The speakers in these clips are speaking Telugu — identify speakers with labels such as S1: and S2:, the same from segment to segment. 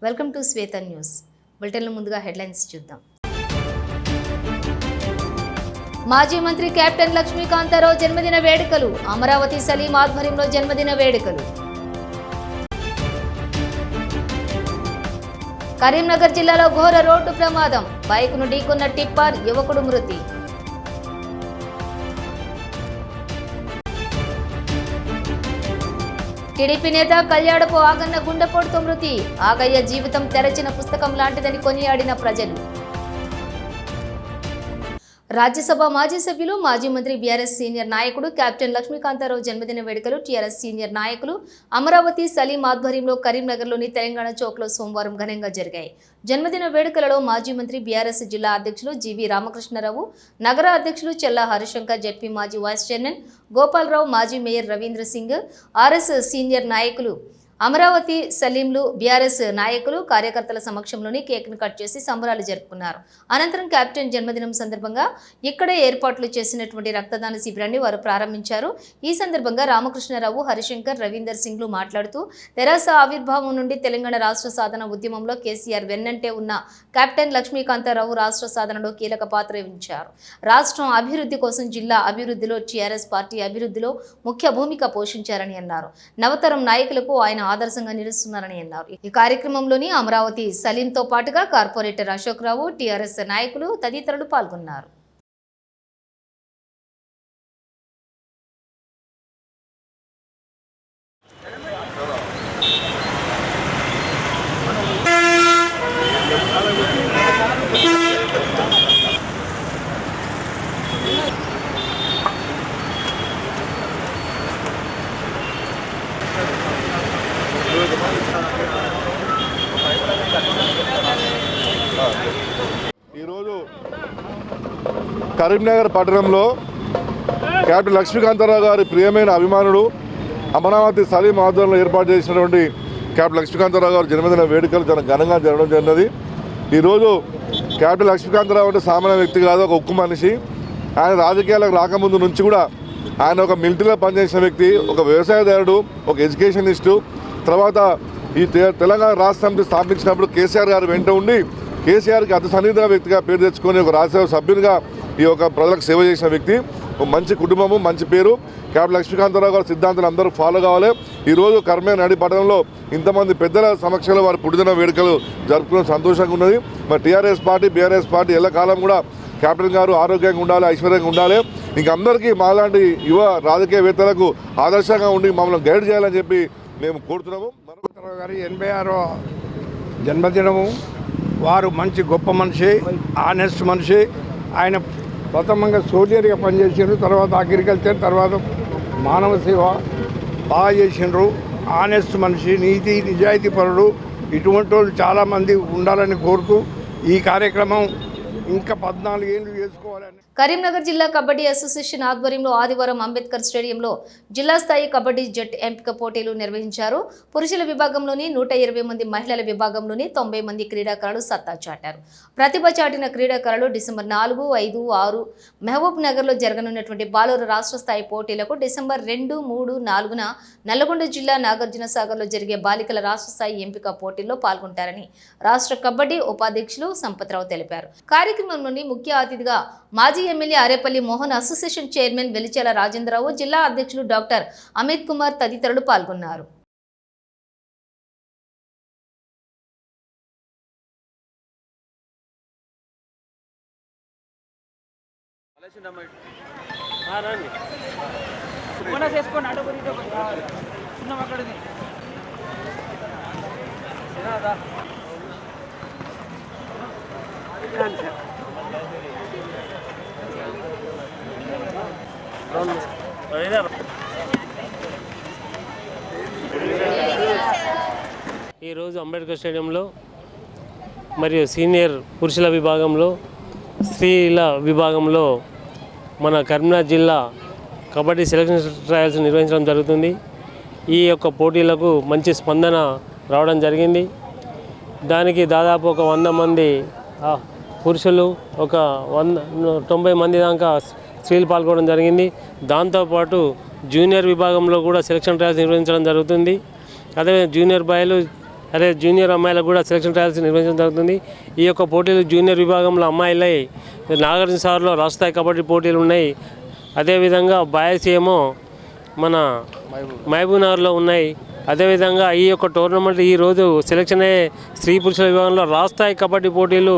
S1: Welcome to Shweta news. బులెటిన్లో ముందుగా హెడ్లైన్స్ చూద్దాం. మాజీ మంత్రి కెప్టెన్ లక్ష్మీకాంతారావు జన్మదిన వేడుకలు. అమరావతి సలీం ఆధ్వర్యంలో జన్మదిన వేడుకలు. కరీంనగర్ జిల్లాలో ఘోర రోడ్డు ప్రమాదం. బైక్ను ఢీకొన్న టిప్పర్, యువకుడు మృతి. టీడీపీ నేత కళ్యాణపు ఆగన్న గుండెపోటుతో మృతి. ఆగయ్య జీవితం తెరచిన పుస్తకం లాంటిదని కొనియాడిన ప్రజలు. రాజ్యసభ మాజీ సభ్యులు మాజీ మంత్రి బీఆర్ఎస్ సీనియర్ నాయకుడు కెప్టెన్ లక్ష్మీకాంతారావు జన్మదిన వేడుకలు టీఆర్ఎస్ సీనియర్ నాయకులు అమరావతి సలీం ఆధ్వర్యంలో కరీంనగర్లోని తెలంగాణ చౌక్లో సోమవారం ఘనంగా జరిగాయి. జన్మదిన వేడుకలలో మాజీ మంత్రి బీఆర్ఎస్ జిల్లా అధ్యక్షులు జీవీ రామకృష్ణరావు, నగర అధ్యక్షులు చెల్లా హరిశంకర్, జెడ్పీ మాజీ వైస్ చైర్మన్ గోపాలరావు, మాజీ mayor Ravindra Singh, RS senior నాయకులు అమరావతి సలీంలు, బీఆర్ఎస్ నాయకులు, కార్యకర్తల సమక్షంలోని కేక్ను కట్ చేసి సంబరాలు జరుపుకున్నారు. అనంతరం కెప్టెన్ జన్మదినం సందర్భంగా ఇక్కడే ఏర్పాట్లు చేసినటువంటి రక్తదాన శిబిరాన్ని వారు ప్రారంభించారు. ఈ సందర్భంగా రామకృష్ణరావు, హరిశంకర్, రవీందర్ సింగ్లు మాట్లాడుతూ తెరాస ఆవిర్భావం నుండి తెలంగాణ రాష్ట్ర సాధన ఉద్యమంలో కేసీఆర్ వెన్నంటే ఉన్న కెప్టెన్ లక్ష్మీకాంతారావు రాష్ట్ర సాధనలో కీలక పాత్ర వహించారు. రాష్ట్రం అభివృద్ధి కోసం జిల్లా అభివృద్ధిలో టీఆర్ఎస్ పార్టీ అభివృద్ధిలో ముఖ్య భూమిక పోషించారని అన్నారు. నవతరం నాయకులకు ఆయన ఆదర్శంగా నిలుస్తున్నారని అన్నారు. ఈ కార్యక్రమంలోని అమరావతి సలీంతో పాటుగా కార్పొరేటర్ అశోక్ రావు, టీఆర్ఎస్ నాయకులు తదితరులు పాల్గొన్నారు.
S2: ఈరోజు కరీంనగర్ పట్టణంలో కెప్టెన్ లక్ష్మీకాంతారావు గారి ప్రియమైన అభిమానుడు అమరావతి సలీం ఆధ్వర్యంలో ఏర్పాటు చేసినటువంటి కెప్టెన్ లక్ష్మీకాంతారావు గారి జన్మదిన వేడుకలు చాలా ఘనంగా జరగడం జరిగినది. ఈరోజు కెప్టెన్ లక్ష్మీకాంతారావు అంటే సామాన్య వ్యక్తి కాదు, ఒక ఉక్కు మనిషి. ఆయన రాజకీయాలకు రాకముందు నుంచి కూడా ఆయన ఒక మిలిటరీలో పనిచేసిన వ్యక్తి, ఒక వ్యవసాయదారుడు, ఒక ఎడ్యుకేషనిస్టు. తర్వాత ఈ తెలంగాణ రాష్ట్ర సమితి స్థాపించినప్పుడు కేసీఆర్ గారు వెంట ఉండి కేసీఆర్కి అతి సన్నిహిత వ్యక్తిగా పేరు తెచ్చుకొని ఒక రాజ్యసభ సభ్యునిగా ఈ యొక్క ప్రజలకు సేవ చేసిన వ్యక్తి. మంచి కుటుంబము, మంచి పేరు. కెప్టెన్ లక్ష్మీకాంతారావు గారి సిద్ధాంతాలు అందరూ ఫాలో కావాలి. ఈరోజు కరీంనగర్ నడి పట్టణంలో ఇంతమంది పెద్దల సమక్షంలో వారి పుట్టిన వేడుకలు జరుపుకునే సంతోషంగా ఉన్నది. మరి టీఆర్ఎస్ పార్టీ, బీఆర్ఎస్ పార్టీ ఎల్లకాలం కూడా కెప్టెన్ గారు ఆరోగ్యంగా ఉండాలి, ఐశ్వర్యంగా ఉండాలి. ఇంకందరికీ మాలాంటి యువ రాజకీయవేత్తలకు ఆదర్శంగా ఉండి మమ్మల్ని గైడ్ చేయాలని చెప్పి మేము కోరుతున్నాము.
S3: గారి 86వ జన్మదినము. వారు మంచి గొప్ప మనిషి, ఆనెస్ట్ మనిషి. ఆయన ప్రథమంగా సోల్జర్గా పనిచేసిండ్రు, తర్వాత అగ్రికల్చర్, తర్వాత మానవ సేవ బాగా చేసిండ్రు. ఆనెస్ట్ మనిషి, నీతి నిజాయితీ పరుడు. ఇటువంటి వాళ్ళు చాలామంది ఉండాలని కోరుతూ ఈ కార్యక్రమం ఇంకా 14 ఏళ్ళు చేసుకోవాలని.
S1: కరీంనగర్ జిల్లా కబడ్డీ అసోసియేషన్ ఆధ్వర్యంలో ఆదివారం అంబేద్కర్ స్టేడియంలో జిల్లా స్థాయి కబడ్డీ జట్ ఎంపిక పోటీలు నిర్వహించారు. పురుషుల విభాగంలోని 120 మంది, మహిళల విభాగంలోని 90 మంది క్రీడాకారులు సత్తా చాటారు. ప్రతిభ చాటిన క్రీడాకారులు డిసెంబర్ 4, 5, 6 మహబూబ్ నగర్లో జరగనున్నటువంటి బాలుర రాష్ట్ర స్థాయి పోటీలకు, డిసెంబర్ 2, 3, 4న నల్లగొండ జిల్లా నాగార్జున సాగర్లో జరిగే బాలికల రాష్ట్ర స్థాయి ఎంపిక పోటీల్లో పాల్గొంటారని రాష్ట్ర కబడ్డీ ఉపాధ్యక్షులు సంపత్రావు తెలిపారు. కార్యక్రమంలోని ముఖ్య అతిథిగా మాజీ MLA Arepalli Mohan, association chairman Velichala Rajendrarao, జిల్లా అధ్యక్షులు డాక్టర్ అమిత్ కుమార్ తదితరులు పాల్గొన్నారు.
S4: ఈరోజు అంబేద్కర్ స్టేడియంలో మరియు సీనియర్ పురుషుల విభాగంలో, స్త్రీల విభాగంలో మన కరీంనగర్ జిల్లా కబడ్డీ సెలక్షన్ ట్రయల్స్ నిర్వహించడం జరుగుతుంది. ఈ యొక్క పోటీలకు మంచి స్పందన రావడం జరిగింది. దానికి దాదాపు ఒక 100 మంది పురుషులు, ఒక 90 మంది దాకా స్త్రీలు పాల్గొనడం జరిగింది. దాంతోపాటు జూనియర్ విభాగంలో కూడా సెలక్షన్ ట్రయల్స్ నిర్వహించడం జరుగుతుంది. అదే జూనియర్ బాయ్లు అదే జూనియర్ అమ్మాయిలకు కూడా సెలక్షన్ ట్రయల్స్ నిర్వహించడం జరుగుతుంది. ఈ యొక్క పోటీలు జూనియర్ విభాగంలో అమ్మాయిలై నాగార్జున సాగర్లో రాష్ట్ర స్థాయి కబడ్డీ పోటీలు ఉన్నాయి. అదేవిధంగా బాయ్స్ ఏమో మన మహబూబ్నగర్లో ఉన్నాయి. అదేవిధంగా ఈ యొక్క టోర్నమెంట్ ఈరోజు సెలక్షన్ అయ్యే స్త్రీ పురుషుల విభాగంలో రాష్ట్ర స్థాయి కబడ్డీ పోటీలు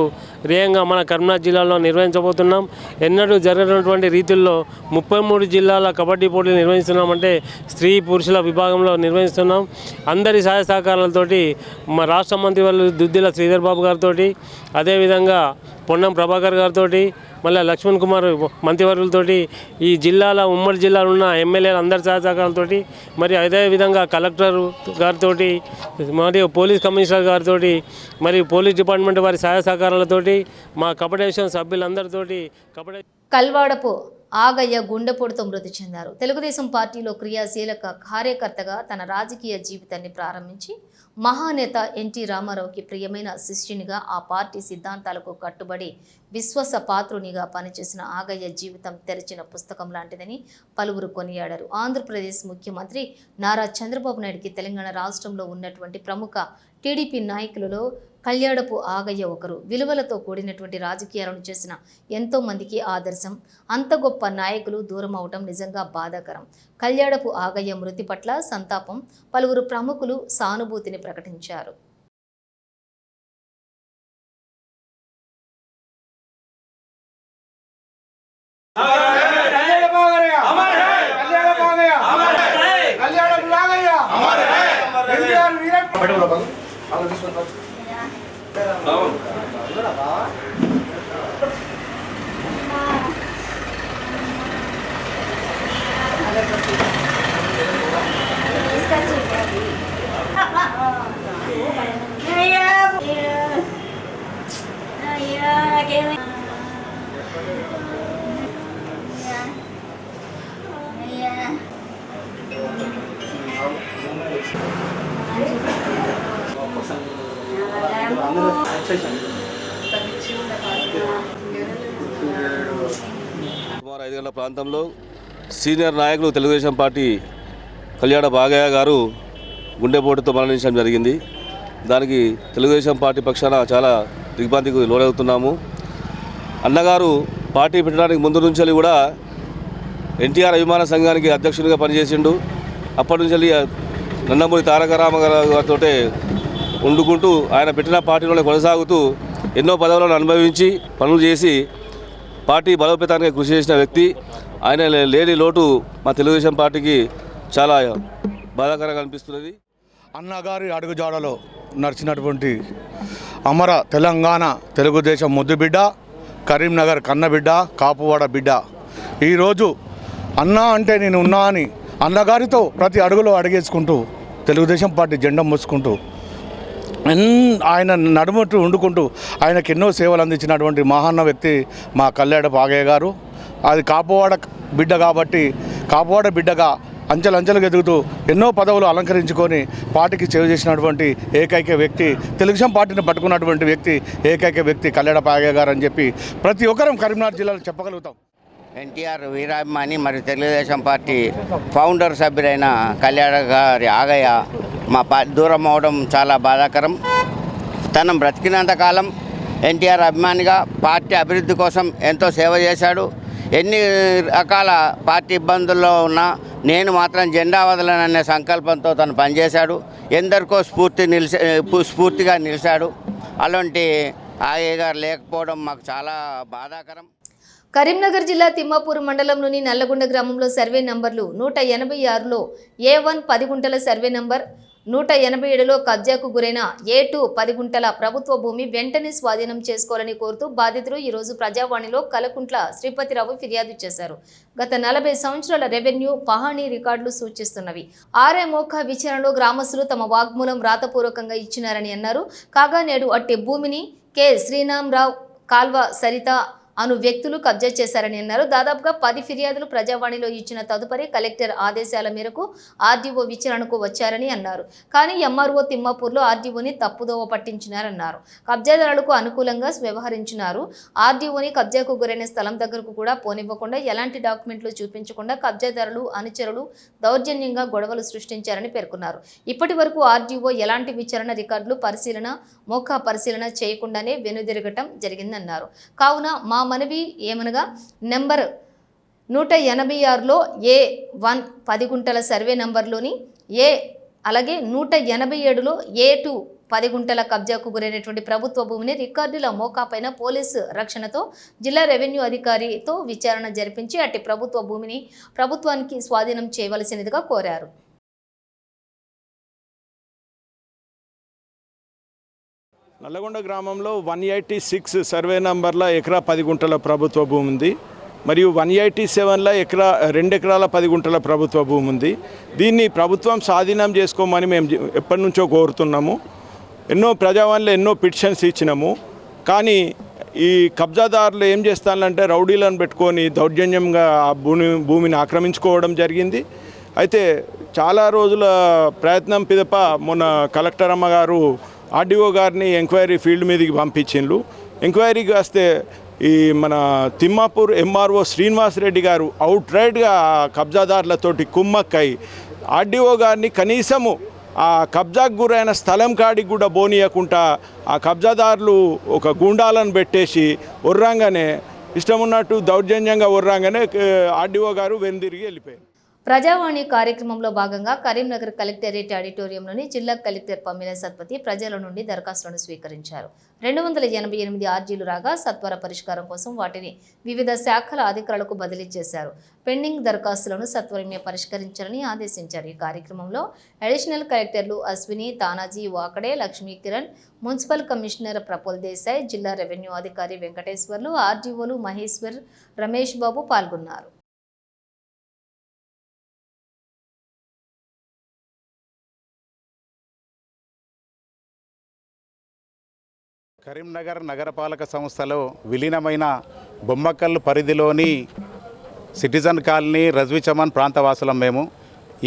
S4: రేయంగా మన కరీంనగర్ జిల్లాలో నిర్వహించబోతున్నాం. ఎన్నడూ జరగనటువంటి రీతుల్లో 33 జిల్లాల కబడ్డీ పోటీలు నిర్వహిస్తున్నామంటే స్త్రీ పురుషుల విభాగంలో నిర్వహిస్తున్నాం. అందరి సహాయ సహకారాలతోటి మా రాష్ట్ర మంత్రి వాళ్ళు దుద్దిల శ్రీధర్ బాబు గారితో, అదేవిధంగా పొన్నం ప్రభాకర్ గారితో, మళ్ళీ లక్ష్మణ్ కుమార్ మంత్రివర్గులతోటి, ఈ జిల్లాల ఉమ్మడి జిల్లాలో ఉన్న ఎమ్మెల్యేల అందరి సహకారాలతో, మరి అదేవిధంగా కలెక్టర్ గారితో, మరియు పోలీస్ కమిషనర్ గారితో, మరియు పోలీస్ డిపార్ట్మెంట్ వారి సహాయ సహకారాలతోటి, మా కబడ్డీ అసోసియేషన్ సభ్యులందరితోటి కబడ్డీ
S1: కల్వాడపు ఆగయ్య గుండెపోటుతో మృతి చెందారు. తెలుగుదేశం పార్టీలో క్రియాశీలక కార్యకర్తగా తన రాజకీయ జీవితాన్ని ప్రారంభించి మహానేత ఎన్టీ రామారావుకి ప్రియమైన శిష్యునిగా ఆ పార్టీ సిద్ధాంతాలకు కట్టుబడి విశ్వాస పాత్రునిగా పనిచేసిన ఆగయ్య జీవితం తెరిచిన పుస్తకం లాంటిదని పలువురు కొనియాడారు. ఆంధ్రప్రదేశ్ ముఖ్యమంత్రి నారా చంద్రబాబు నాయుడుకి తెలంగాణ రాష్ట్రంలో ఉన్నటువంటి ప్రముఖ టీడీపీ నాయకులలో కళ్యాడపు ఆగయ్య ఒకరు. విలువలతో కూడినటువంటి రాజకీయాలను చేసిన ఎంతో మందికి ఆదర్శం. అంత గొప్ప నాయకులు దూరం అవటం నిజంగా బాధాకరం. కళ్యాడపు ఆగయ్య మృతి పట్ల సంతాపం పలువురు ప్రముఖులు సానుభూతిని ప్రకటించారు.
S5: సుమారు 5 గంటల ప్రాంతంలో సీనియర్ నాయకులు తెలుగుదేశం పార్టీ కళ్యాణ బాగయ్య గారు గుండెపోటుతో మరణించడం జరిగింది. దానికి తెలుగుదేశం పార్టీ పక్షాన చాలా దిగ్భ్రాంతికి లోనవుతున్నాము. అన్నగారు పార్టీ పెట్టడానికి ముందు నుంచి కూడా ఎన్టీఆర్ అభిమాన సంఘానికి అధ్యక్షుడిగా పనిచేసిండు. అప్పటి నుంచి నందమూరి తారక రామారావు గారితో వండుకుంటూ ఆయన పెట్టిన పార్టీలోనే కొనసాగుతూ ఎన్నో పదవులను అనుభవించి పనులు చేసి పార్టీ బలోపేతానికి కృషి చేసిన వ్యక్తి. ఆయన లేని లోటు మా తెలుగుదేశం పార్టీకి చాలా బాధాకరంగా అనిపిస్తున్నది.
S6: అన్నగారి అడుగుజాడలో నడిచినటువంటి అమర తెలంగాణ తెలుగుదేశం ముద్దుబిడ్డ, కరీంనగర్ కన్నబిడ్డ, కాపువాడ బిడ్డ. ఈరోజు అన్నా అంటే నేను ఉన్నా అని అన్నగారితో ప్రతి అడుగులో అడిగేసుకుంటూ తెలుగుదేశం పార్టీ జెండా మోసుకుంటూ ఆయన నడుముట్టు వండుకుంటూ ఆయనకు ఎన్నో సేవలు అందించినటువంటి మహాన్న వ్యక్తి మా కళ్యాణపు ఆగయ్య గారు. అది కాపువాడ బిడ్డ కాబట్టి కాపువాడ బిడ్డగా అంచెలంచెలుగా ఎదుగుతూ ఎన్నో పదవులు అలంకరించుకొని పార్టీకి సేవ చేసినటువంటి ఏకైక వ్యక్తి, తెలుగుదేశం పార్టీని పట్టుకున్నటువంటి వ్యక్తి, ఏకైక వ్యక్తి కళ్యాణపు ఆగయ్య గారు అని చెప్పి ప్రతి ఒక్కరం కరీంనగర్ జిల్లాలో చెప్పగలుగుతాం.
S7: ఎన్టీఆర్ వీరాభిమాని మరియు తెలుగుదేశం పార్టీ ఫౌండర్ సభ్యుడైన కళ్యాణ గారి ఆగయ్య మా దూరం అవడం చాలా బాధాకరం. తను బ్రతికినంతకాలం ఎన్టీఆర్ అభిమానిగా పార్టీ అభివృద్ధి కోసం ఎంతో సేవ చేశాడు. ఎన్ని రకాల పార్టీ ఇబ్బందుల్లో ఉన్నా నేను మాత్రం జెండా వదలననే సంకల్పంతో తను పనిచేశాడు. ఎందరికో స్ఫూర్తిగా నిలిచాడు. అలాంటి ఆగయ్య గారు లేకపోవడం మాకు చాలా బాధాకరం.
S1: కరీంనగర్ జిల్లా తిమ్మాపూర్ మండలంలోని నల్లగొండ గ్రామంలో సర్వే నంబర్లు 186లో A1 10 గుంటల సర్వే నంబర్ 187లో కబ్జాకు గురైన A2 10 గుంటల ప్రభుత్వ భూమి వెంటనే స్వాధీనం చేసుకోవాలని కోరుతూ బాధితులు ఈరోజు ప్రజావాణిలో కలకుంట్ల శ్రీపతిరావు ఫిర్యాదు చేశారు. గత 40 సంవత్సరాల రెవెన్యూ పహాణీ రికార్డులు సూచిస్తున్నవి. ఆర్ఎంఓక విచారణలో గ్రామస్తులు తమ వాగ్మూలం రాతపూర్వకంగా ఇచ్చినారని అన్నారు. కాగా నేడు అట్టి భూమిని కె శ్రీరామరావు, కాల్వ సరిత, అను వ్యక్తులు కబ్జా చేశారని అన్నారు. దాదాపుగా 10 ఫిర్యాదులు ప్రజావాణిలో ఇచ్చిన తదుపరి కలెక్టర్ ఆదేశాల మేరకు ఆర్డీఓ విచారణకు వచ్చారని అన్నారు. కానీ ఎంఆర్ఓ తిమ్మాపూర్లో ఆర్డీఓని తప్పుదోవ పట్టించినారన్నారు. కబ్జాదారులకు అనుకూలంగా వ్యవహరించినారు. ఆర్డీఓని కబ్జాకు గురైన స్థలం దగ్గరకు కూడా పోనివ్వకుండా ఎలాంటి డాక్యుమెంట్లు చూపించకుండా కబ్జాదారులు అనుచరులు దౌర్జన్యంగా గొడవలు సృష్టించారని పేర్కొన్నారు. ఇప్పటి వరకు ఆర్డీఓ ఎలాంటి విచారణ రికార్డులు పరిశీలన మోకా పరిశీలన చేయకుండానే వెనుదిరగటం జరిగిందన్నారు. కావున మా మనవి ఏమనగా నెంబర్ 186లో A1 10 గుంటల సర్వే నంబర్లోని అలాగే 187లో A2 10 గుంటల కబ్జాకు గురైనటువంటి ప్రభుత్వ భూమిని రికార్డుల మోకాపైన పోలీసు రక్షణతో జిల్లా రెవెన్యూ అధికారితో విచారణ జరిపించి అట్టి ప్రభుత్వ భూమిని ప్రభుత్వానికి స్వాధీనం చేయవలసినదిగా కోరారు.
S8: నల్లగొండ గ్రామంలో 186 సర్వే నంబర్ల ఎకరా 10 గుంటల ప్రభుత్వ భూమి ఉంది. మరియు 187లో 2 ఎకరాల 10 గుంటల ప్రభుత్వ భూమి ఉంది. దీన్ని ప్రభుత్వం స్వాధీనం చేసుకోమని మేము ఎప్పటి నుంచో కోరుతున్నాము. ఎన్నో ప్రజావాణిలో ఎన్నో పిటిషన్స్ ఇచ్చినాము. కానీ ఈ కబ్జాదారులు ఏం చేస్తారంటే రౌడీలను పెట్టుకొని దౌర్జన్యంగా ఆ భూమిని ఆక్రమించుకోవడం జరిగింది. అయితే చాలా రోజుల ప్రయత్నం పిదప మొన్న కలెక్టర్ అమ్మగారు ఆర్డీఓ గారిని ఎంక్వైరీ ఫీల్డ్ మీదకి పంపించిండ్రు. ఎంక్వైరీకి వస్తే ఈ మన తిమ్మాపూర్ ఎంఆర్ఓ శ్రీనివాస్ రెడ్డి గారు అవుట్ రైట్గా కబ్జాదారులతోటి కుమ్మక్కై ఆర్డీఓ గారిని కనీసము ఆ కబ్జాకు గురైన స్థలం కాడికి కూడా బోనియకుండా ఆ కబ్జాదారులు ఒక గూండాలను పెట్టేసి ఒర్రంగానే ఇష్టం ఉన్నట్టు దౌర్జన్యంగా ఒర్రంగానే ఆర్డీఓ గారు వెనుదిరిగి వెళ్ళిపోయారు.
S1: ప్రజావాణి కార్యక్రమంలో భాగంగా కరీంనగర్ కలెక్టరేట్ ఆడిటోరియంలోని జిల్లా కలెక్టర్ పమ్మిల సత్పతి ప్రజల నుండి దరఖాస్తులను స్వీకరించారు. 288 ఆర్జీలు రాగా సత్వర పరిష్కారం కోసం వాటిని వివిధ శాఖల అధికారులకు బదిలీ చేశారు. పెండింగ్ దరఖాస్తులను సత్వరమే పరిష్కరించాలని ఆదేశించారు. ఈ కార్యక్రమంలో అడిషనల్ కలెక్టర్లు అశ్విని, తానాజీ, వాకడే, లక్ష్మీ కిరణ్, మున్సిపల్ కమిషనర్ ప్రఫుల్ దేశాయ్, జిల్లా రెవెన్యూ అధికారి వెంకటేశ్వర్లు, ఆర్జీఓలు మహేశ్వర్, రమేష్ బాబు పాల్గొన్నారు.
S9: కరీంనగర్ నగరపాలక సంస్థలో విలీనమైన బొమ్మకల్ పరిధిలోని సిటిజన్ కాలనీ, రజ్వీ చమన్ ప్రాంతవాసులం మేము.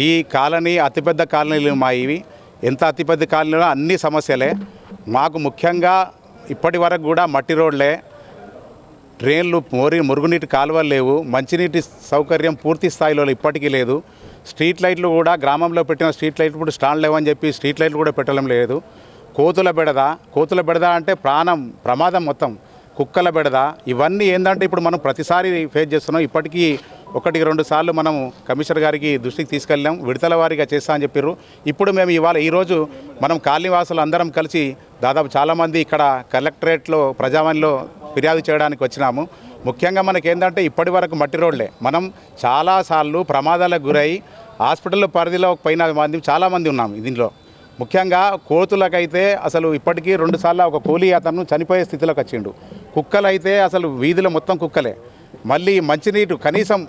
S9: ఈ కాలనీ అతిపెద్ద కాలనీలు మా ఇవి. ఎంత అతిపెద్ద కాలనీలో అన్ని సమస్యలే. మాకు ముఖ్యంగా ఇప్పటి వరకు కూడా మట్టి రోడ్లే, డ్రైన్లు, మురుగునీటి కాలువలు లేవు, మంచినీటి సౌకర్యం పూర్తి స్థాయిలో ఇప్పటికీ లేదు. స్ట్రీట్ లైట్లు కూడా గ్రామంలో పెట్టిన స్ట్రీట్ లైట్లు ఇప్పుడు స్టాండ్ లేవని చెప్పి స్ట్రీట్ లైట్లు కూడా పెట్టడం లేదు. కోతుల బెడద అంటే ప్రమాదం మొత్తం. కుక్కల బెడద, ఇవన్నీ ఏంటంటే ఇప్పుడు మనం ప్రతిసారి ఫేస్ చేస్తున్నాం. ఇప్పటికీ 1-2 సార్లు మనం కమిషనర్ గారికి దృష్టికి తీసుకెళ్ళాం. విడతల వారీగా చేస్తా అని చెప్పారు. ఇప్పుడు మేము ఈరోజు మనం కాలనీవాసులు అందరం కలిసి దాదాపు చాలామంది ఇక్కడ కలెక్టరేట్లో ప్రజావాణిలో ఫిర్యాదు చేయడానికి వచ్చినాము. ముఖ్యంగా మనకేంటంటే ఇప్పటి వరకు మట్టి రోడ్లే. మనం చాలాసార్లు ప్రమాదాలకు గురై హాస్పిటల్ పరిధిలో పోయిన చాలామంది ఉన్నాం. దీనిలో ముఖ్యంగా కోతులకైతే అసలు ఇప్పటికీ 2 సార్లు ఒక కూలీ అతను చనిపోయే స్థితిలోకి వచ్చిండు. కుక్కలైతే అసలు వీధిలో మొత్తం కుక్కలే. మళ్ళీ మంచినీటి కనీసం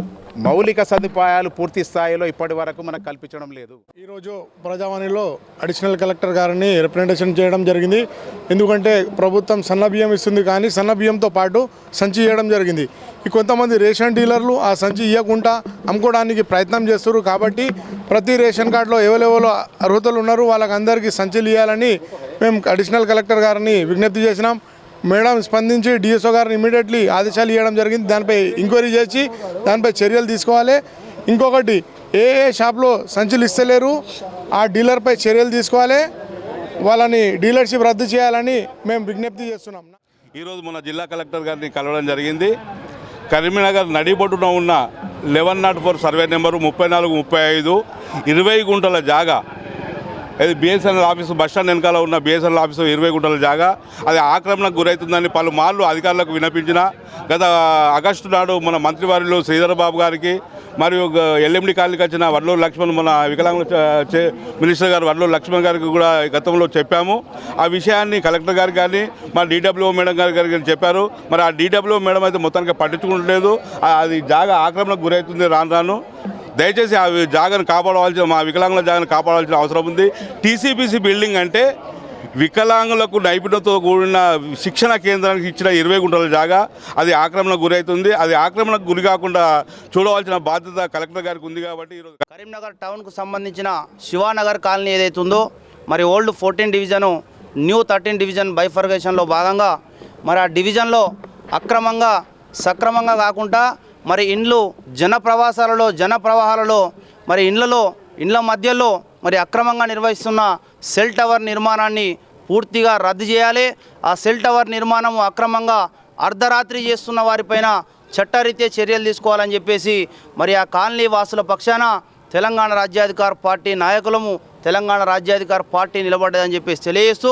S9: మౌలిక సదుపాయాలు పూర్తి స్థాయిలో ఇప్పటి వరకు మనకు కల్పించడం లేదు.
S10: ఈరోజు ప్రజావాణిలో అడిషనల్ కలెక్టర్ గారిని రిప్రజెంటేషన్ చేయడం జరిగింది. ఎందుకంటే ప్రభుత్వం సన్న బియ్యం ఇస్తుంది, కానీ సన్న బియ్యంతో పాటు సంచి ఇవ్వడం జరిగింది. ఈ కొంతమంది రేషన్ డీలర్లు ఆ సంచి ఇవ్వకుండా అమ్ముకోవడానికి ప్రయత్నం చేస్తారు. కాబట్టి ప్రతి రేషన్ కార్డులో ఎవరెవరో అర్హతలు ఉన్నారు వాళ్ళకందరికీ సంచులు ఇవ్వాలని మేము అడిషనల్ కలెక్టర్ గారిని విజ్ఞప్తి చేసినాం. మేడం స్పందించి డిఎస్ఓ గారిని ఇమీడియట్లీ ఆదేశాలు ఇవ్వడం జరిగింది. దానిపై ఎంక్వైరీ చేసి దానిపై చర్యలు తీసుకోవాలి. ఇంకొకటి, ఏ షాప్లో సంచులు ఇస్తలేరు ఆ డీలర్పై చర్యలు తీసుకోవాలి, వాళ్ళని డీలర్షిప్ రద్దు చేయాలని మేము విజ్ఞప్తి చేస్తున్నాం.
S5: ఈరోజు మన జిల్లా కలెక్టర్ గారిని కలవడం జరిగింది. కరీంనగర్ నడిబొడ్డున ఉన్న 1104 సర్వే నెంబరు 34-35 20 గుంటల జాగా, అది బిఎస్ఎన్ఎల్ ఆఫీసు బస్టాండ్ వెనకాల ఉన్న బిఎస్ఎన్ఎల్ ఆఫీసు 20 గుంటల జాగా అది ఆక్రమణకు గురవుతుందని పలుమార్లు అధికారులకు విన్నపించిన గత ఆగస్టు నాడు మన మంత్రివారిలో శ్రీధర్ బాబు గారికి మరియు ఎల్ఎండి కాలనీకి వచ్చిన వడ్లూరు లక్ష్మణ్, మన వికలాంగుల మినిస్టర్ గారు వడ్లూరు లక్ష్మణ్ గారికి కూడా గతంలో చెప్పాము. ఆ విషయాన్ని కలెక్టర్ గారికి కానీ మా డీడబ్ల్యూఓ మేడం గారికి చెప్పారు. మరి ఆ డీడబ్ల్యూఓ మేడం అయితే మొత్తానికి పట్టించుకుంటలేదు. అది జాగా ఆక్రమణకు గురవుతుంది రాను. దయచేసి ఆ జాగాను కాపాడవలసిన, మా వికలాంగుల జాగాను కాపాడవలసిన అవసరం ఉంది. టీసీపీసీ బిల్డింగ్ అంటే
S11: వికలాంగులకు నైపుణ్యంతో కూడిన శిక్షణ కేంద్రానికి ఇచ్చిన 20 గుంటల జాగా అది ఆక్రమణకు గురవుతుంది. అది ఆక్రమణకు గురి కాకుండా చూడవలసిన బాధ్యత కలెక్టర్ గారికి ఉంది. కాబట్టి ఈరోజు
S12: కరీంనగర్ టౌన్కు సంబంధించిన శివానగర్ కాలనీ ఏదైతే ఉందో మరి ఓల్డ్ 14 డివిజను న్యూ 13 డివిజన్ బైఫర్గేషన్లో భాగంగా మరి ఆ డివిజన్లో అక్రమంగా సక్రమంగా కాకుండా మరి ఇండ్లు జన ప్రవాహాలలో మరి ఇండ్ల మధ్యలో మరి అక్రమంగా నిర్వహిస్తున్న సెల్ టవర్ నిర్మాణాన్ని పూర్తిగా రద్దు చేయాలి. ఆ సెల్ టవర్ నిర్మాణం అక్రమంగా అర్ధరాత్రి చేస్తున్న వారిపైన చట్టరీత్యా చర్యలు తీసుకోవాలని చెప్పేసి మరి ఆ కాలనీ వాసుల పక్షాన తెలంగాణ రాజ్యాధికార పార్టీ నాయకులము తెలంగాణ రాజ్యాధికార పార్టీ నిలబడ్డదని చెప్పేసి తెలియజేస్తూ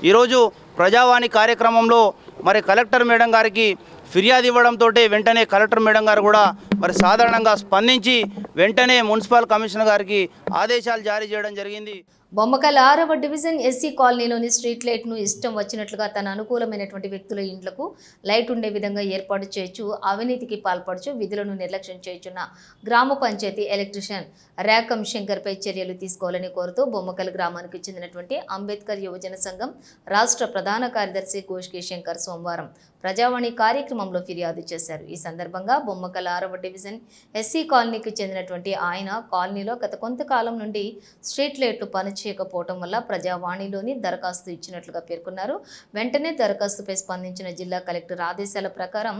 S12: ఈరోజు ప్రజావాణి కార్యక్రమంలో మరి కలెక్టర్ మేడం గారికి ఫిర్యాదు ఇవ్వడంతో వెంటనే కలెక్టర్ మేడం గారు కూడా మరి సాధారణంగా స్పందించి వెంటనే మున్సిపల్ కమిషనర్ గారికి ఆదేశాలు జారీ చేయడం జరిగింది.
S1: బొమ్మకల్ 6వ డివిజన్ ఎస్సీ కాలనీలోని స్ట్రీట్ లైట్ను ఇష్టం వచ్చినట్లుగా తన అనుకూలమైనటువంటి వ్యక్తుల ఇండ్లకు లైట్ ఉండే విధంగా ఏర్పాటు చేయొచ్చు, అవినీతికి పాల్పడచ్చు, విధులను నిర్లక్ష్యం చేయుచున్న గ్రామ పంచాయతీ ఎలక్ట్రీషియన్ ర్యాకం శంకర్పై చర్యలు తీసుకోవాలని కోరుతూ బొమ్మకల్ గ్రామానికి చెందినటువంటి అంబేద్కర్ యువజన సంఘం రాష్ట్ర ప్రధాన కార్యదర్శి గోష్కి శంకర్ సోమవారం ప్రజావాణి కార్యక్రమంలో ఫిర్యాదు చేశారు. ఈ సందర్భంగా బొమ్మకల్ 6వ డివిజన్ ఎస్సీ కాలనీకి చెందినటువంటి ఆయన కాలనీలో గత కొంతకాలం నుండి స్ట్రీట్ లైట్లు పనిచేయకపోవడం వల్ల ప్రజావాణిలోని దరఖాస్తు ఇచ్చినట్లుగా పేర్కొన్నారు. వెంటనే దరఖాస్తుపై స్పందించిన జిల్లా కలెక్టర్ ఆదేశాల ప్రకారం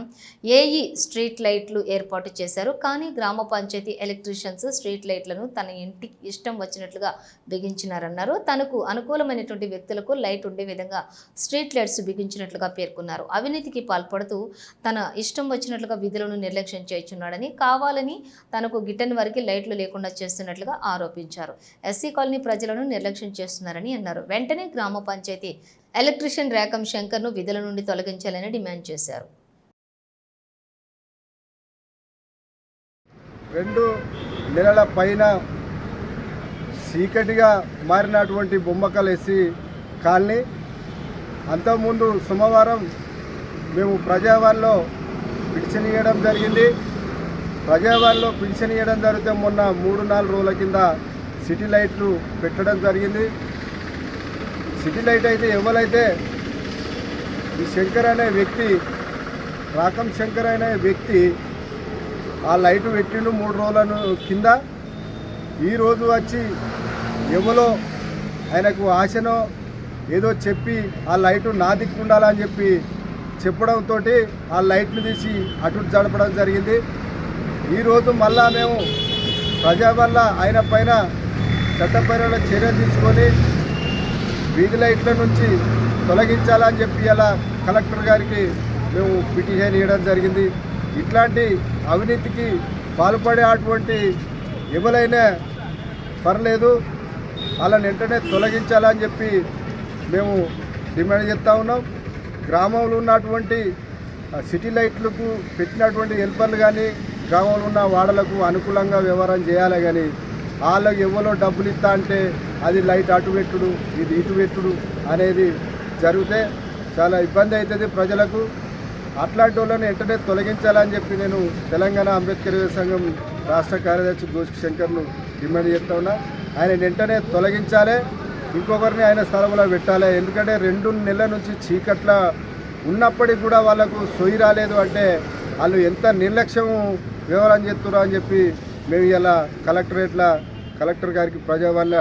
S1: ఏఈ స్ట్రీట్ లైట్లు ఏర్పాటు చేశారు. కానీ గ్రామ పంచాయతీ ఎలక్ట్రీషియన్స్ స్ట్రీట్ లైట్లను తన ఇంటికి ఇష్టం వచ్చినట్లుగా బిగించినారన్నారు. తనకు అనుకూలమైనటువంటి వ్యక్తులకు లైట్ ఉండే విధంగా స్ట్రీట్ లైట్స్ బిగించినట్లుగా పేర్కొన్నారు. అవినీతికి పాల్పడుతూ తన ఇష్టం వచ్చినట్లుగా విధులను నిర్లక్ష్యం చేస్తున్నాడని, కావాలని తనకు గిట్టని వారికి లైట్లు లేకుండా చేస్తున్నట్లుగా ఆరోపించారు. ఎస్సీ కాలనీ ప్రజలను నిర్లక్ష్యం చేస్తున్నారని అన్నారు. వెంటనే గ్రామ పంచాయతీ ఎలక్ట్రీషియన్ ర్యాకం శంకర్ను విధుల నుండి తొలగించాలని డిమాండ్ చేశారు.
S13: 2 నెలల పైన చీకటిగా మారినటువంటి బొమ్మకల్ ఎస్సీ కాలనీ అంతకుముందు సోమవారం మేము ప్రజావాణిలో పిటిషన్ ఇవ్వడం జరిగింది. ప్రజావాణిలో పిటిషన్ ఇవ్వడం జరిగితే మొన్న 3-4 రోజుల కింద సిటీ లైట్లు పెట్టడం జరిగింది. సిటీ లైట్ అయితే ఎవరైతే ఈ శంకర్ అనే వ్యక్తి రాకం శంకర్ అనే వ్యక్తి ఆ లైటు పెట్టిండు 3 రోజుల కింద. ఈరోజు వచ్చి ఎవరో ఆయనకు ఆశనో ఏదో చెప్పి ఆ లైటు నా దిక్కు ఉండాలని చెప్పి చెప్పడంతో ఆ లైట్లు తీసి అటు జడపడం జరిగింది. ఈరోజు మళ్ళా మేము ప్రజా వల్ల ఆయన పైన చట్టపరమైన చర్యలు తీసుకొని వీధి లైట్ల నుంచి తొలగించాలని చెప్పి అలా కలెక్టర్ గారికి మేము పిటిషన్ ఇవ్వడం జరిగింది. ఇట్లాంటి అవినీతికి పాల్పడేటువంటి ఎవరైనా పర్లేదు వాళ్ళని వెంటనే తొలగించాలని చెప్పి మేము డిమాండ్ చేస్తూ ఉన్నాం. గ్రామంలో ఉన్నటువంటి సిటీ లైట్లకు పెట్టినటువంటి హెల్పర్లు కానీ గ్రామంలో ఉన్న వాడలకు అనుకూలంగా వ్యవహారం చేయాలి. కానీ వాళ్ళకి ఎవరో డబ్బులు ఇస్తా అంటే అది లైట్ అటు పెట్టుడు ఇది ఇటు పెట్టుడు అనేది జరిగితే చాలా ఇబ్బంది అవుతుంది ప్రజలకు. అట్లాంటి వాళ్ళని వెంటనే తొలగించాలని చెప్పి నేను తెలంగాణ అంబేద్కర్ సంఘం రాష్ట్ర కార్యదర్శి గోష్కి శంకర్ను డిమాండ్ చేస్తా ఉన్నా. ఆయన వెంటనే తొలగించాలి, ఇంకొకరిని ఆయన స్థలంలో పెట్టాలి. ఎందుకంటే 2 నెలల నుంచి చీకట్ల ఉన్నప్పటికీ కూడా వాళ్ళకు సొయ్యి రాలేదు అంటే వాళ్ళు ఎంత నిర్లక్ష్యం వ్యవహారం చేస్తున్నారు అని చెప్పి మేము ఇలా కలెక్టర్ గారికి ప్రజావాళ్ళ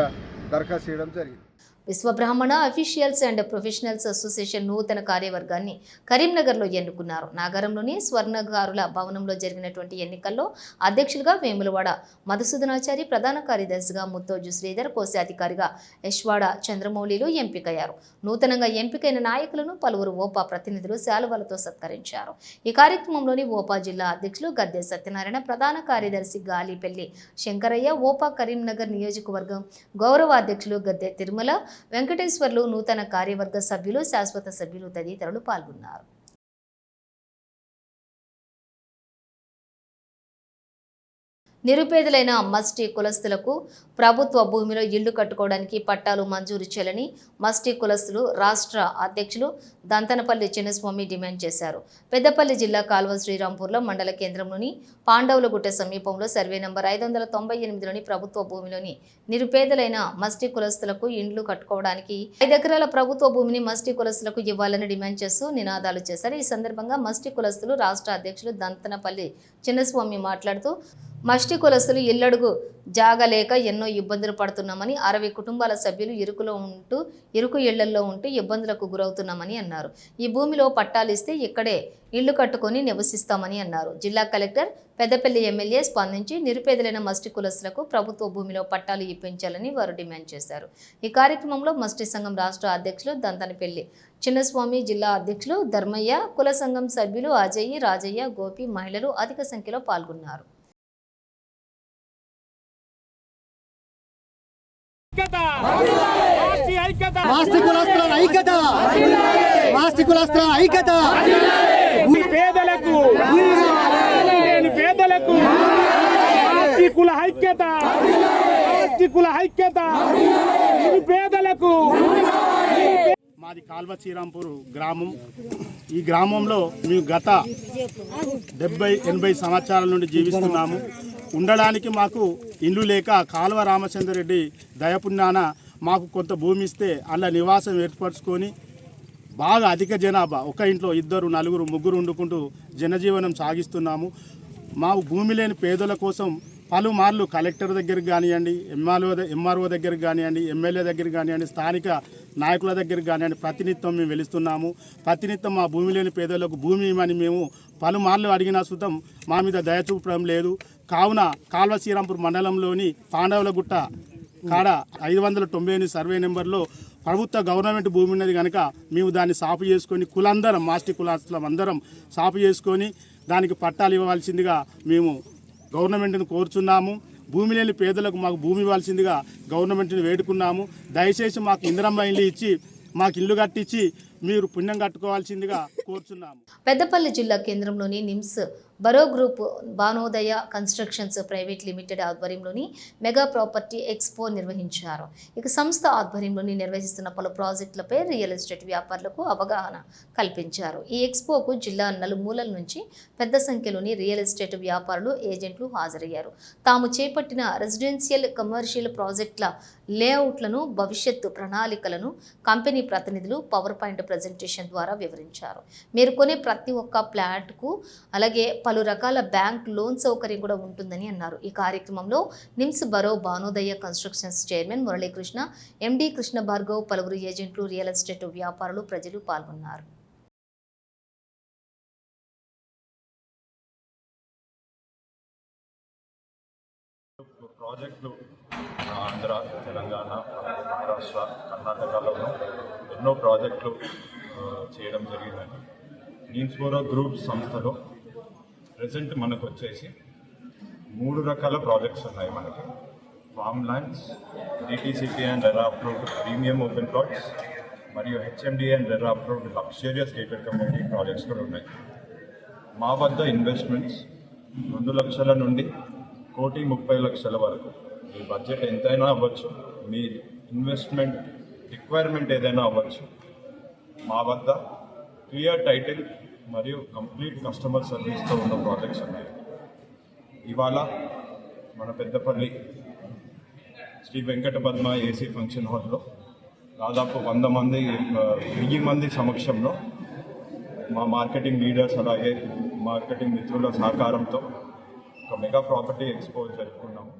S13: దరఖాస్తు చేయడం జరిగింది.
S1: Vishwabrahmana officials and professionals association నూతన కార్యవర్గాన్ని కరీంనగర్లో ఎన్నుకున్నారు. నాగారంలోని స్వర్ణగారుల భవనంలో జరిగినటువంటి ఎన్నికల్లో అధ్యక్షులుగా వేములవాడ మధుసూదనాచారి, ప్రధాన కార్యదర్శిగా ముత్తోజు శ్రీధర్, కోశాధికారిగా యశ్వాడ చంద్రమౌళిలు ఎంపికయ్యారు. నూతనంగా ఎంపికైన నాయకులను పలువురు ఓపా ప్రతినిధులు శాలువాలతో సత్కరించారు. ఈ కార్యక్రమంలోని ఓపా జిల్లా అధ్యక్షులు గద్దె సత్యనారాయణ, ప్రధాన కార్యదర్శి గాలిపల్లి శంకరయ్య, ఓపా కరీంనగర్ నియోజకవర్గం గౌరవ అధ్యక్షులు గద్దె తిరుమల వెంకటేశ్వర్లు, నూతన కార్యవర్గ సభ్యులు, శాశ్వత సభ్యులు తదితరులు పాల్గొన్నారు. నిరుపేదలైన మస్టీ కులస్తులకు ప్రభుత్వ భూమిలో ఇళ్లు కట్టుకోవడానికి పట్టాలు మంజూరు చేయాలని మస్టీ కులస్తులు రాష్ట్ర అధ్యక్షులు దంతనపల్లి చిన్నస్వామి డిమాండ్ చేశారు. పెద్దపల్లి జిల్లా కాల్వ శ్రీరాంపూర్లో మండల కేంద్రంలోని పాండవులగుట్ట సమీపంలో సర్వే నంబర్ 598లోని ప్రభుత్వ భూమిలోని నిరుపేదలైన మస్టి కులస్తులకు ఇండ్లు కట్టుకోవడానికి 5 ఎకరాల ప్రభుత్వ భూమిని మస్టి కులస్తులకు ఇవ్వాలని డిమాండ్ చేస్తూ నినాదాలు చేశారు. ఈ సందర్భంగా మస్టి కులస్తులు రాష్ట్ర అధ్యక్షులు దంతనపల్లి చిన్నస్వామి మాట్లాడుతూ మస్టి కులస్తులు ఇళ్లడుగు జాగలేక ఎన్నో ఇబ్బందులు పడుతున్నామని, 60 కుటుంబాల సభ్యులు ఇరుకు ఇళ్లల్లో ఉంటూ ఇబ్బందులకు గురవుతున్నామని అన్నారు. ఈ భూమిలో పట్టాలిస్తే ఇక్కడే ఇళ్లు కట్టుకొని నివసిస్తామని అన్నారు. జిల్లా కలెక్టర్ పెద్దపల్లి ఎమ్మెల్యే స్పందించి నిరుపేదలైన మస్టి కులస్తులకు ప్రభుత్వ భూమిలో పట్టాలు ఇప్పించాలని వారు డిమాండ్ చేశారు. ఈ కార్యక్రమంలో మస్టి సంఘం రాష్ట్ర అధ్యక్షులు దంతనపల్లి చిన్నస్వామి, జిల్లా అధ్యక్షులు ధర్మయ్య, కుల సంఘం సభ్యులు అజయ్, రాజయ్య, గోపి, మహిళలు అధిక సంఖ్యలో పాల్గొన్నారు.
S14: మాది కాల్వ శ్రీరాంపూర్ గ్రామం. ఈ గ్రామంలో మేము గత 70-80 సంవత్సరాల నుండి జీవిస్తున్నాము. ఉండడానికి మాకు ఇల్లు లేక కాల్వ రామచంద్రరెడ్డి దయపుణ్యాన మాకు కొంత భూమి ఇస్తే అలా నివాసం ఏర్పరచుకొని బాగా అధిక జనాభా ఒక ఇంట్లో 2, 4, 3 వండుకుంటూ జనజీవనం సాగిస్తున్నాము. మా భూమి లేని పేదల కోసం పలుమార్లు కలెక్టర్ దగ్గరికి కానివ్వండి, ఎంఆర్ఓ దగ్గరికి కానివ్వండి, ఎమ్మెల్యే దగ్గరికి కానివ్వండి, స్థానిక నాయకుల దగ్గరికి కానివ్వండి, ప్రతినిత్యం మేము వెలుస్తున్నాము. ప్రతినిత్యం మా భూమి లేని పేదలకు భూమి ఇవ్వని మేము పలుమార్లు అడిగిన సుతం మా మీద దయ చూపడం లేదు. కావున కాల్వ శ్రీరాంపూర్ మండలంలోని పాండవులగుట్ట కాడ 598 సర్వే నెంబర్లో ప్రభుత్వ గవర్నమెంట్ భూమి ఉన్నది కనుక మేము దాన్ని సాపు చేసుకొని కులందరం మాస్టి కులాస్తులం అందరం సాపు చేసుకొని దానికి పట్టాలు ఇవ్వవలసిందిగా మేము గవర్నమెంట్ని కోరుచున్నాము. భూమి లేని పేదలకు మాకు భూమి ఇవ్వాల్సిందిగా గవర్నమెంట్ని వేడుకున్నాము. దయచేసి మాకు ఇందిరమ్మ ఇల్లు ఇచ్చి మాకు ఇల్లు కట్టించి మీరు పుణ్యం కట్టుకోవాల్సిందిగా కోరుచున్నాము.
S1: పెద్దపల్లి జిల్లా కేంద్రంలోని NIMS borough group బానోదయ constructions private limited ఆధ్వర్యంలోని మెగా ప్రాపర్టీ ఎక్స్పో నిర్వహించారు. ఇక సంస్థ ఆధ్వర్యంలోని నిర్వహిస్తున్న పలు ప్రాజెక్టులపై రియల్ ఎస్టేట్ వ్యాపారులకు అవగాహన కల్పించారు. ఈ ఎక్స్పోకు జిల్లా నలుమూలల నుంచి పెద్ద సంఖ్యలోని రియల్ ఎస్టేట్ వ్యాపారులు, ఏజెంట్లు హాజరయ్యారు. తాము చేపట్టిన రెసిడెన్షియల్, కమర్షియల్ ప్రాజెక్టుల లేఅవుట్లను, భవిష్యత్తు ప్రణాళికలను కంపెనీ ప్రతినిధులు పవర్ పాయింట్ ప్రజెంటేషన్ ద్వారా వివరించారు. మీరు కొనే ప్రతి ఒక్క ప్లాట్కు అలాగే పలు రకాల బ్యాంక్ లోన్ సౌకర్యం కూడా ఉంటుందని అన్నారు. ఈ కార్యక్రమంలో నిమ్స్ బరో బానోదయ కన్స్ట్రక్షన్స్ చైర్మన్ మురళీకృష్ణ, ఎండి కృష్ణ భార్గవ్, పలువురు ఏజెంట్లు, రియల్ ఎస్టేట్ వ్యాపారులు, ప్రజలు పాల్గొన్నారు.
S15: ప్రాజెక్టులు ఆంధ్ర, తెలంగాణ, మహారాష్ట్ర, కర్ణాటకలోనూ ఎన్నో ప్రాజెక్టులు చేయడం జరిగిందండి. నిమ్స్ బరో గ్రూప్ సంస్థలో ప్రజెంట్ మనకు వచ్చేసి 3 రకాల ప్రాజెక్ట్స్ ఉన్నాయి. మనకి farm lands, DTCP and RERA approved premium open plots మరియు HMD and RERA approved luxurious gated community projects కూడా ఉన్నాయి. మా వద్ద ఇన్వెస్ట్మెంట్స్ 2 లక్షల నుండి 1,30,00,000 వరకు. మీ బడ్జెట్ ఎంతైనా అవ్వచ్చు, మీ ఇన్వెస్ట్మెంట్ రిక్వైర్మెంట్ ఏదైనా అవ్వచ్చు. మా వద్ద క్లియర్ టైటిల్ మరియు కంప్లీట్ కస్టమర్ సర్వీస్తో ఉన్న ప్రాజెక్ట్స్ ఉన్నాయి. ఇవాళ మన పెద్దపల్లి శ్రీ వెంకట పద్మ ఏసీ ఫంక్షన్ హాల్లో దాదాపు 1,000 మంది సమక్షంలో మా మార్కెటింగ్ లీడర్స్ అలాగే మార్కెటింగ్ మిత్రుల సహకారంతో ఒక మెగా ప్రాపర్టీ ఎక్స్పో జరుపుకున్నాము.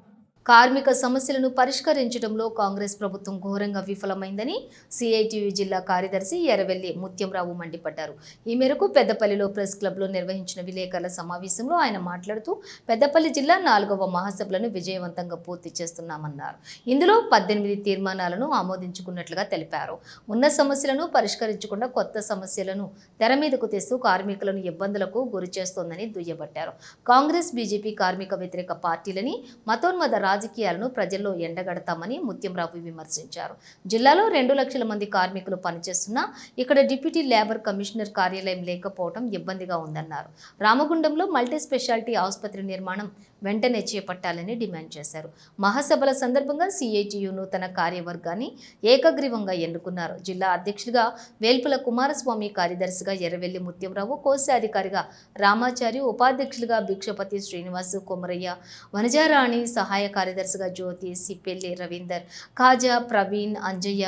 S1: కార్మిక సమస్యలను పరిష్కరించడంలో కాంగ్రెస్ ప్రభుత్వం ఘోరంగా విఫలమైందని సిఐటియు జిల్లా కార్యదర్శి ఎర్రవెల్లి ముత్యంరావు మండిపడ్డారు. ఈ మేరకు పెద్దపల్లిలో ప్రెస్ క్లబ్లో నిర్వహించిన విలేకరుల సమావేశంలో ఆయన మాట్లాడుతూ పెద్దపల్లి జిల్లా 4వ మహాసభలను విజయవంతంగా పూర్తి చేస్తున్నామన్నారు. ఇందులో 18 తీర్మానాలను ఆమోదించుకున్నట్లుగా తెలిపారు. ఉన్న సమస్యలను పరిష్కరించకుండా కొత్త సమస్యలను తెర మీదకు తెస్తూ కార్మికులను ఇబ్బందులకు గురి చేస్తోందని దుయ్యబట్టారు. కాంగ్రెస్, బీజేపీ కార్మిక వ్యతిరేక పార్టీలని, మతోన్మద రాజకీయాలను ప్రజల్లో ఎండగడతామని ముత్యంరావు విమర్శించారు. జిల్లాలో 2 లక్షల మంది కార్మికులు పనిచేస్తున్నా ఇక్కడ డిప్యూటీ లేబర్ కమిషనర్ కార్యాలయం లేకపోవడం ఇబ్బందిగా ఉందన్నారు. రామగుండంలో మల్టీ స్పెషాలిటీ ఆసుపత్రి నిర్మాణం వెంటనే చేపట్టాలని డిమాండ్ చేశారు. మహాసభల సందర్భంగా సిఐటియు నూతన కార్యవర్గాన్ని ఏకగ్రీవంగా ఎన్నుకున్నారు. జిల్లా అధ్యక్షులుగా వేల్పుల కుమారస్వామి, కార్యదర్శిగా ఎర్రవెల్లి ముత్యంరావు, కోశాధికారిగా రామాచారి, ఉపాధ్యక్షులుగా భిక్షపతి శ్రీనివాస్, కొమరయ్య, వనజారాణి, సహాయ కార్యదర్శిగా జ్యోతి, సిపెల్లి రవీందర్, ఖాజా, ప్రవీణ్, అంజయ్య,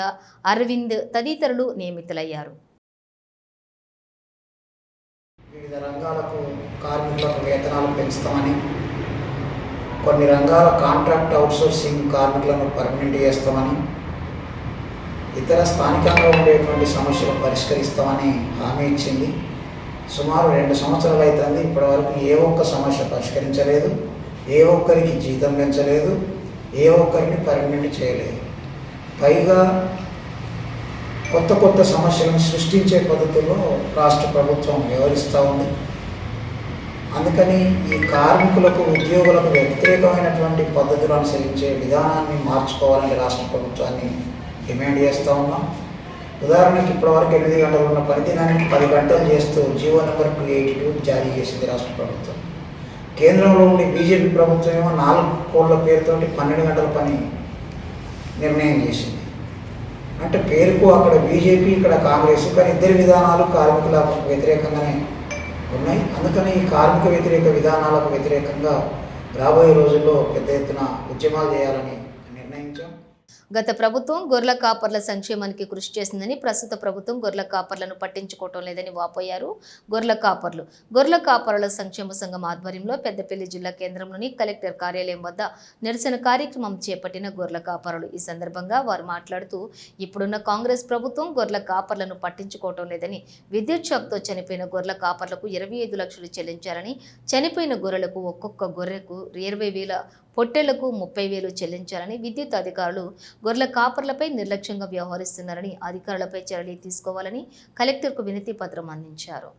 S1: అరవింద్ తదితరులు నియమితులయ్యారు.
S16: వివిధ రంగాలకు కార్మికులకు వేతనాలు పెంచుతామని, కొన్ని రంగాల కాంట్రాక్ట్ అవుట్సోర్సింగ్ కార్మికులను పర్మనెంట్ చేస్తామని, ఇతర స్థానికంగా ఉండేటువంటి సమస్యలు పరిష్కరిస్తామని హామీ ఇచ్చింది. సుమారు 2 సంవత్సరాలు అవుతుంది. ఇప్పటివరకు ఏ ఒక్క సమస్య పరిష్కరించలేదు, ఏ ఒక్కరికి జీతం పెంచలేదు, ఏ ఒక్కరిని పర్మనెంట్ చేయలేదు. పైగా కొత్త సమస్యలను సృష్టించే పద్ధతుల్లో రాష్ట్ర ప్రభుత్వం వ్యవహరిస్తూ ఉంది. అందుకని ఈ కార్మికులకు, ఉద్యోగులకు వ్యతిరేకమైనటువంటి పద్ధతులు అనుసరించే విధానాన్ని మార్చుకోవాలని రాష్ట్ర ప్రభుత్వాన్ని డిమాండ్ చేస్తూ ఉన్నాం. ఉదాహరణకి ఇప్పటివరకు 8 గంటలు ఉన్న పనిదినాన్ని 10 గంటలు చేస్తూ జీవో నెంబర్ 282 జారీ చేసింది రాష్ట్ర ప్రభుత్వం. కేంద్రంలో ఉండి బీజేపీ ప్రభుత్వం ఏమో 4 కోట్ల పేరుతోటి 12 గంటల పని నిర్ణయం చేసింది. అంటే పేరుకు అక్కడ బీజేపీ, ఇక్కడ కాంగ్రెస్, కానీ ఇద్దరి విధానాలు కార్మికులకు వ్యతిరేకంగానే ఉన్నాయి. అందుకని ఈ కార్మిక వ్యతిరేక విధానాలకు వ్యతిరేకంగా రాబోయే రోజుల్లో పెద్ద ఎత్తున ఉద్యమాలు చేయాలని నిర్ణయించాం.
S1: గత ప్రభుత్వం గొర్రెల కాపర్ల సంక్షేమానికి కృషి చేసిందని, ప్రస్తుత ప్రభుత్వం గొర్రెల కాపర్లను పట్టించుకోవటం లేదని వాపోయారు గొర్రెల కాపరుల సంక్షేమ సంఘం ఆధ్వర్యంలో పెద్దపల్లి జిల్లా కేంద్రంలోని కలెక్టర్ కార్యాలయం వద్ద నిరసన కార్యక్రమం చేపట్టిన గొర్రెల కాపరులు. ఈ సందర్భంగా వారు మాట్లాడుతూ, ఇప్పుడున్న కాంగ్రెస్ ప్రభుత్వం గొర్రెల కాపర్లను పట్టించుకోవటం లేదని, విద్యుత్ షాక్తో చనిపోయిన గొర్రెల కాపర్లకు 25 లక్షలు చెల్లించాలని, చనిపోయిన గొర్రెలకు ఒక్కొక్క గొర్రెకు 20,000, పొట్టేళ్లకు 30,000 చెల్లించాలని, విద్యుత్ అధికారులు గొర్రెల కాపర్లపై నిర్లక్ష్యంగా వ్యవహరిస్తున్నారని, అధికారులపై చర్యలు తీసుకోవాలని కలెక్టర్కు వినతి పత్రం అందించారు.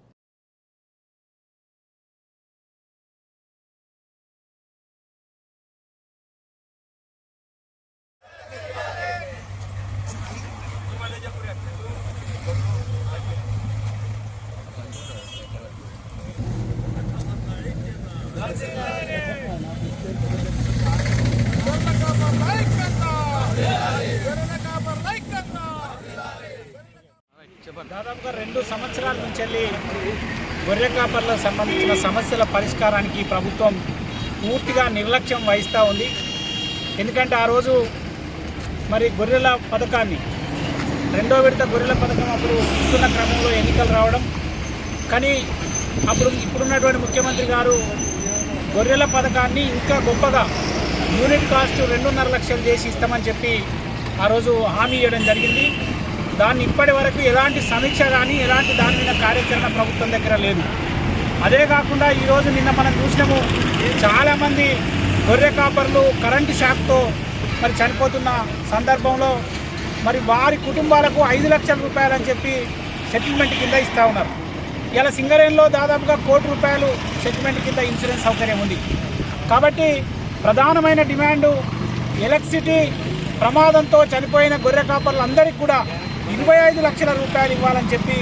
S17: దాదాపుగా 2 సంవత్సరాల నుంచి వెళ్ళి గొర్రె కాపర్లకు సంబంధించిన సమస్యల పరిష్కారానికి ప్రభుత్వం పూర్తిగా నిర్లక్ష్యం వహిస్తూ ఉంది. ఎందుకంటే ఆ రోజు మరి గొర్రెల పథకాన్ని, 2వ విడత గొర్రెల పథకం అప్పుడు ఇస్తున్న క్రమంలో ఎన్నికలు రావడం, కానీ ఇప్పుడున్నటువంటి ముఖ్యమంత్రి గారు గొర్రెల పథకాన్ని ఇంకా గొప్పగా యూనిట్ కాస్ట్ 2.5 లక్షలు చేసి ఇస్తామని చెప్పి ఆ రోజు హామీ ఇవ్వడం జరిగింది. దాన్ని ఇప్పటి వరకు ఎలాంటి సమీక్ష కానీ, ఎలాంటి దాని మీద కార్యాచరణ ప్రభుత్వం దగ్గర లేదు. అదే కాకుండా ఈరోజు నిన్న మనం చూసినాము, చాలామంది గొర్రె కాపర్లు కరెంటు షాక్తో మరి చనిపోతున్న సందర్భంలో మరి వారి కుటుంబాలకు 5 లక్షల రూపాయలని చెప్పి సెటిల్మెంట్ కింద ఇస్తూ ఉన్నారు. ఇలా సింగరేణిలో దాదాపుగా 1 కోటి రూపాయలు సెటిల్మెంట్ కింద ఇన్సూరెన్స్ సౌకర్యం ఉంది. కాబట్టి ప్రధానమైన డిమాండు ఎలక్ట్రిసిటీ ప్రమాదంతో చనిపోయిన గొర్రె కాపర్లందరికీ కూడా 25 లక్షల రూపాయలు ఇవ్వాలని చెప్పి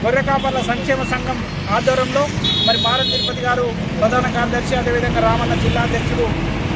S17: గొర్రె కాపర్ల సంక్షేమ సంఘం ఆధ్వర్యంలో మరి భారత తిరుపతి గారు ప్రధాన కార్యదర్శి, అదేవిధంగా రామన్న జిల్లా అధ్యక్షుడు,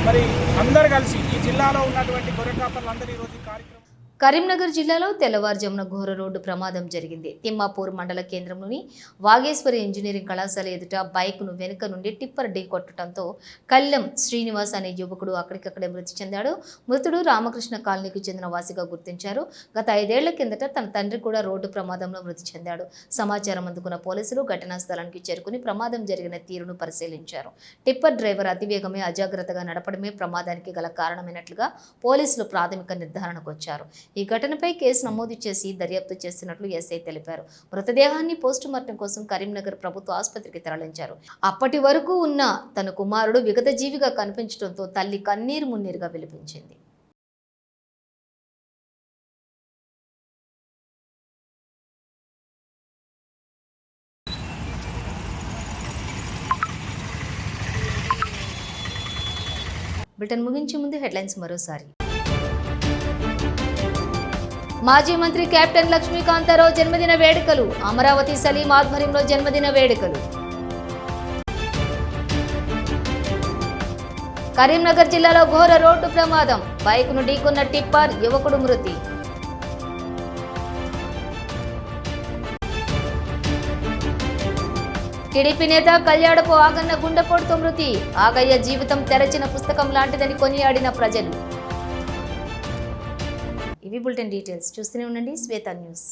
S17: మరి అందరు కలిసి ఈ జిల్లాలో ఉన్నటువంటి గొర్రె కాపర్లందరూ ఈరోజు ఈ కార్యక్రమం.
S1: కరీంనగర్ జిల్లాలో తెల్లవారుజామున ఘోర రోడ్డు ప్రమాదం జరిగింది. తిమ్మాపూర్ మండల కేంద్రంలోని వాగేశ్వరి ఇంజనీరింగ్ కళాశాల ఎదుట బైక్ను వెనుక నుండి టిప్పర్ ఢీకొట్టడంతో కల్లం శ్రీనివాస్ అనే యువకుడు అక్కడికక్కడే మృతి చెందాడు. మృతుడు రామకృష్ణ కాలనీకి చెందిన వాసిగా గుర్తించారు. గత 5 ఏళ్ల కిందట తన తండ్రి కూడా రోడ్డు ప్రమాదంలో మృతి చెందాడు. సమాచారం అందుకున్న పోలీసులు ఘటనా స్థలానికి చేరుకుని ప్రమాదం జరిగిన తీరును పరిశీలించారు. టిప్పర్ డ్రైవర్ అతివేగమే, అజాగ్రత్తగా నడపడమే ప్రమాదానికి గల కారణమైనట్లుగా పోలీసులు ప్రాథమిక నిర్ధారణకు వచ్చారు. ఈ ఘటనపై కేసు నమోదు చేసి దర్యాప్తు చేస్తున్నట్లు ఎస్ఐ తెలిపారు. మృతదేహాన్ని పోస్టుమార్టం కోసం కరీంనగర్ ప్రభుత్వ ఆసుపత్రికి తరలించారు. అప్పటి వరకు ఉన్న తన కుమారుడు విగతజీవిగా కనిపించడంతో తల్లి కన్నీరు మున్నీరుగా విలపించింది. బ్రిటన్ ముగించే ముందు హెడ్లైన్స్ మరోసారి. మాజీ మంత్రి కెప్టెన్ లక్ష్మీకాంతారావు జన్మదిన వేడుకలు. అమరావతి సలీం ఆధ్వర్యంలో జన్మదిన వేడుకలు. కరీంనగర్ జిల్లాలో ఘోర రోడ్డు ప్రమాదం, బైక్ను ఢీకొన్న టిప్పర్, యువకుడు మృతి. టీడీపీ నేత కళ్యాణపు ఆగన్న గుండెపోటుతో మృతి, ఆగయ్య జీవితం తెరచిన పుస్తకం లాంటిదని కొనియాడిన ప్రజలు. ఇవి బులెటిన్ డీటెయిల్స్. చూస్తూనే ఉండండి శ్వేత న్యూస్.